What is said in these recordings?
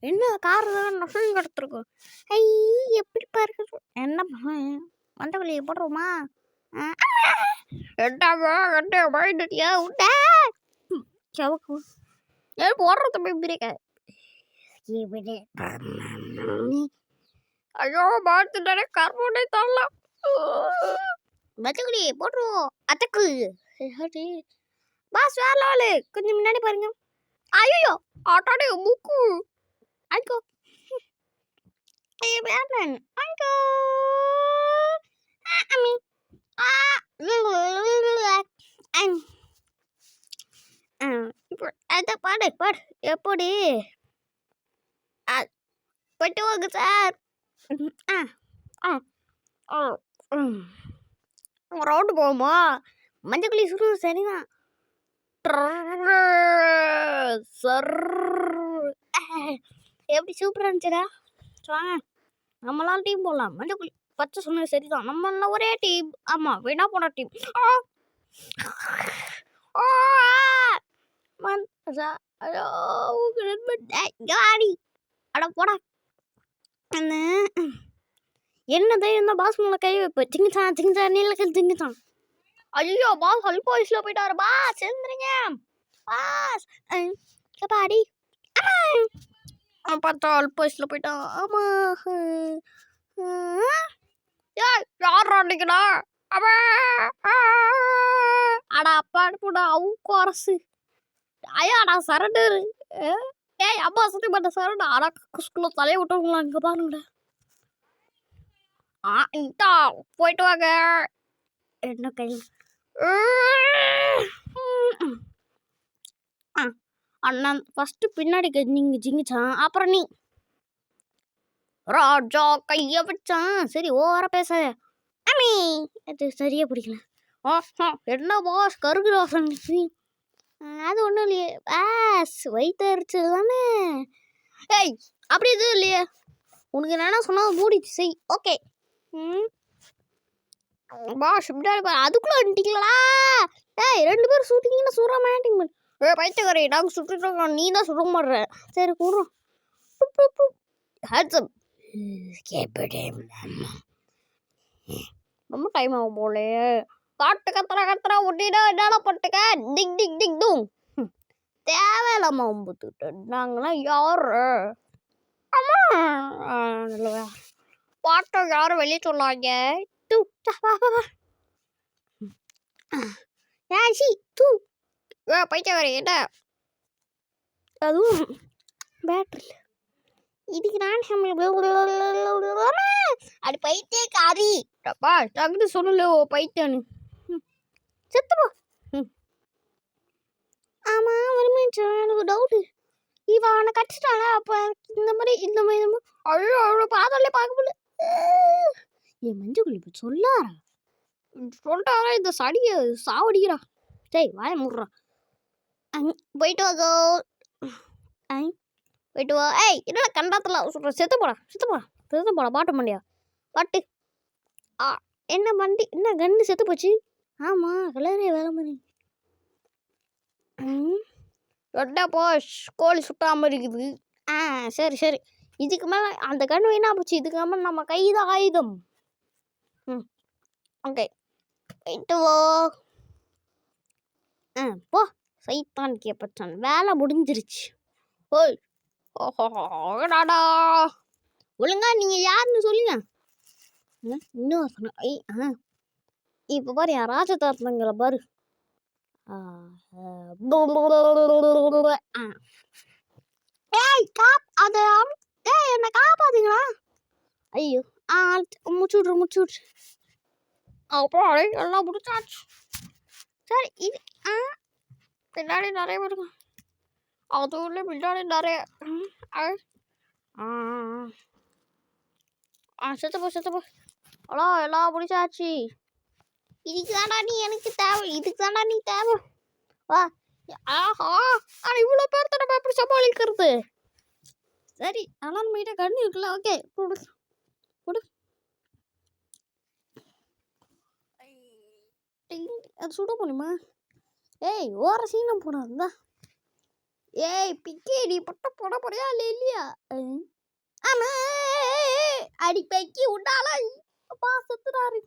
என்ன கார் தான் எடுத்துருக்கோம். ஐ எப்படி பாருக்கு என்ன மண்டவழியை போடுறோமா? பயந்துட்டியா உண்டா சவுக்கு ஏன் போடுற தம்பி பிரேக்க ஐயோ பார்த்துட்டானே கர்மோனே தரலாம் மச்சக்குடி போட்டுருவோம் அத்தக்கு பாஸ் வேற லெவலு கொஞ்சம் முன்னாடி பாருங்க. ஐயோ ஆட்டாடே மூக்கு அங்கோ வேணான் அங்கோ இப்போ அதை பாடு பாடு எப்படி போயிட்டு வாங்க சார். ரவுண்டு போவோமா? மஞ்சக்குழி சுடு சரிதான் சார். எப்படி சூப்பராக இருந்துச்சுடா. வாங்க நம்மளால டீம் போடலாம். மஞ்சக்குழி பச்சை சொன்னது சரிதான், நம்ம ஒரே டீம். ஆமாம் வேணா போன டீம். அட போடா என்ன தைரியம் தான் பாஸ் மேலே கை வைப்ப. சிங்கிச்சான் சிங்கிச்சான் நீலக்கல் சிங்கிச்சான். ஐயோ பாஸ் ஹெல்ப் பாய்ஸில் போயிட்டாரு. பாஸ் எழுந்துருங்க பாஸ் பாடி பார்த்தா ஹெல்ப் பாய்ஸில் போயிட்டான். ஆமாம் யார் அன்னைக்குடா அடா அப்பா அனுப்புடா அவுக்கு அரசு ஐயாடா சரண்டரு. ஏய் அம்மா சுற்றி பண்ண சரண்டா அடா குஸ்குள்ள தலையை விட்டவங்களா இங்கே பாருங்கடா. இந்தா போயிட்டு வாங்க. என்ன கை அண்ணன் ஃபஸ்ட்டு பின்னாடி நீங்கள் ஜிங்கிச்சான், அப்புறம் நீ ராஜா கையை வச்சான். சரி ஓவரா பேச அம்மி அது சரியா பிடிக்கல. என்ன பாஸ் கருகுற வாசனை? அது ஒன்றும் இல்லையே பாஸ் வயிற்றுச்சு தானே. ஏய் அப்படி எதுவும் இல்லையே. உனக்கு என்னென்னா சொன்னால் மூடிச்சு செய். ஓகே பாஸ் அதுக்குள்ளே வந்துட்டீங்களா? ஏய் 2 பேரும் சுட்டிங்கன்னா சுட மாட்டீங்க. பைத்தியக்காரி நாங்கள் சுட்டுருக்கோம், நீ தான் சுட மாட்ற. சரி கூடுறோம் ஹேட்ஸப் ரொம்ப டைம் ஆகும் போலே. காட்டு கத்துறா ஒட்டினா என்னடா பட்டுக்க டிக் டிக் டிக் டூ தேவையில்லாம ஒம்புத்துக்கிட்டு நாங்களாம் யாரு? ஆமாம் பாட்டை யாரும் வெளியே சொல்லாங்க. தூ பைத்தியக்காரி என்ன அதுவும் பேட்டரி இதுக்கு நான் அது பைத்தியக்காரி டக்குனு சொல்லல பைத்தியானு செத்துப்போ. ஆமாம் ஒரு நிமிஷம் எனக்கு டவுட்டு. இவன் அவனை கடிச்சிட்டானா? அப்போ இந்த மாதிரி அவ்வளோ அவ்வளோ பாதாலே பார்க்க முடியல. என் மஞ்சள் இப்போ சொல்லாரா சொல்லிட்டாரா இந்த சடியை சாவடிக்கிறா. சரி வாய மூடுறா. போயிட்டு வாங்கோ போயிட்டு வா. ஏய் என்னடா கண்டாத்தில் சொல்கிறேன். செத்து போடா பாட்டு மண்டியா பாட்டு. என்ன வண்டி என்ன கண்டு செத்து போச்சு? ஆமாம் கலரே வேலை மாதிரி. ரெட்டா போஷ் கோழி சுட்டாமல் இருக்குது. சரி இதுக்கு மேலே அந்த கன்று வீணா போச்சு. இதுக்கு மேலே நம்ம கைதான் ஆயுதம். ஓகே போயிட்டு வா. போ சைத்தான் கேப்பச்சான் வேலை முடிஞ்சிருச்சு. ஓய் ஓஹோடாடா ஒழுங்கா நீங்கள் யாருன்னு சொல்லுங்க. இன்னும் இப்போ பாரு என் ராஜதாரத்தங்களை பாரு. ஏய் அது ஏய் என்ன காப்பாத்தீங்களா? ஐயோ முச்சு விட்ரு. அப்புறம் எல்லாம் முடிச்சாச்சு. சரி இது பின்னாடி நிறைய வருங்க. அதுவுள்ள பின்னாடி நிறைய செத்து போ. ஹலோ எல்லாம் முடிச்சாச்சு. இதுக்கு தாண்டா நீ எனக்கு தேவை. வா. ஆஹா ஆனால் இவ்வளோ பேர் நம்ம எப்படி சமாளிக்கிறது? சரி ஆனால் நம்மகிட்ட கண்ணு இருக்குல்ல. ஓகே கொடு. அது சுட முடியுமா? ஏய் ஓர சீனம் போடாதுதா. ஏய் பிக்கே நீ பட்டம் போட போறியா இல்லையா? ஆமா அடி பைக்கி உண்டால அப்பா செத்துறாரு.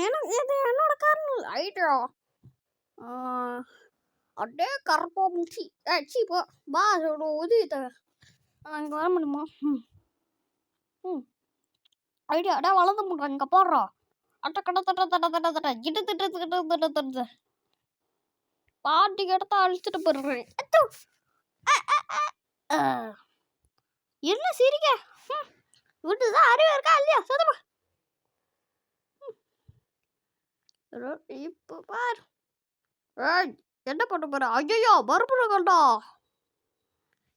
என்னோட காரணம் ஐட்டோ அடே கரப்பா முச்சி போ பா உதவிட்ட அங்கே வர முடியுமா? ஐடியா அடா வளர்ந்து முட்டா இங்கே போடுறோம். கிட்ட பாட்டிக்கு எடுத்தா அழிச்சிட்டு போடுறேன். என்ன சிரிக்க விட்டுதான் அறிவு இருக்கா இல்லையா? சொதப்பா இப்போ பாரு. என்ன பண்ண போற? ஐயோ மறுபடியும்டா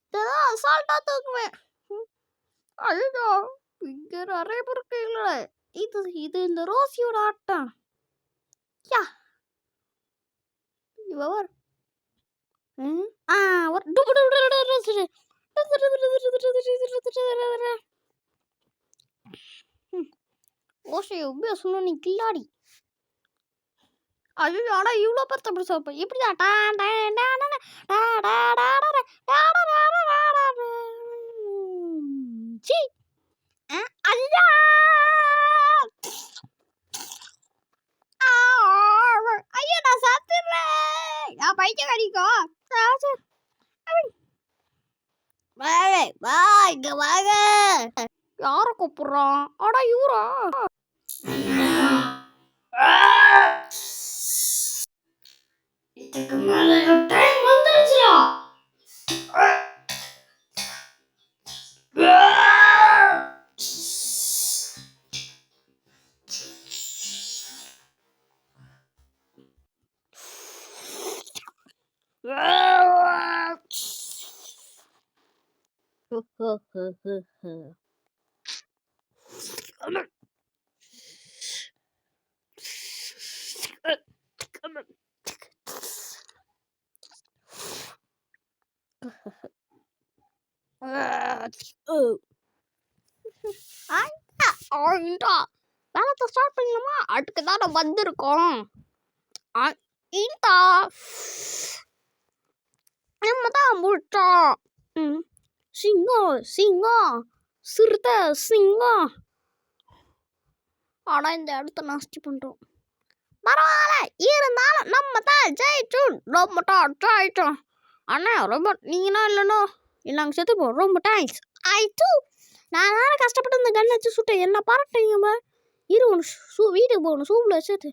இதெல்லாம் அசால்ட்டா தூக்குவேன். ஐயோ இங்க நிறைய பேருக்கு இல்லை. இது இந்த ரோசியோட ஆட்டம். யா இவர் ஓசை உண்மையா சொன்ன நீ கில்லாடி. ஐயோ ஆனா இவ்வளோ பேர் தமிழ் சாப்பிட இப்படிதான் ஐயோ நான் சாப்பிடுறேன். நான் பைக்க கடிக்கும். இங்க வாங்க. யார கூப்பிடுறான்? ஆடா இவரா? இதுக்கு மேல டைம் வந்துருச்சுடா. வேலை ஸ்டார்ட் பண்ணலாமா? அடுக்கு தான் நம்ம வந்திருக்கோம். நம்ம தான் முடிச்சோம். சிங்கம் சிறுத்தை சிங்கம். ஆனா இந்த இடத்த நாஸ்தி பண்றோம். பரவாயில்ல இருந்தாலும் நம்ம தான் ஜெயிச்சோம். அண்ணா ரொம்ப நீங்கன்னா இல்லைனோ இல்லைங்க செத்துப்போ. ரொம்ப தேங்க்ஸ். நான் வேறு கஷ்டப்பட்டு இந்த கன் வச்சு சுட்டேன். என்ன பாராட்டுறீங்க? இரு ஒன்று வீட்டுக்கு போகணும். சூப்பில் வச்சுட்டு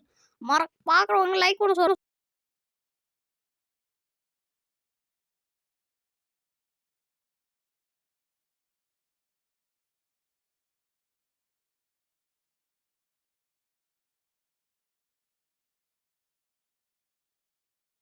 பார்க்குறவங்க லைக் பண்ண சொல்ல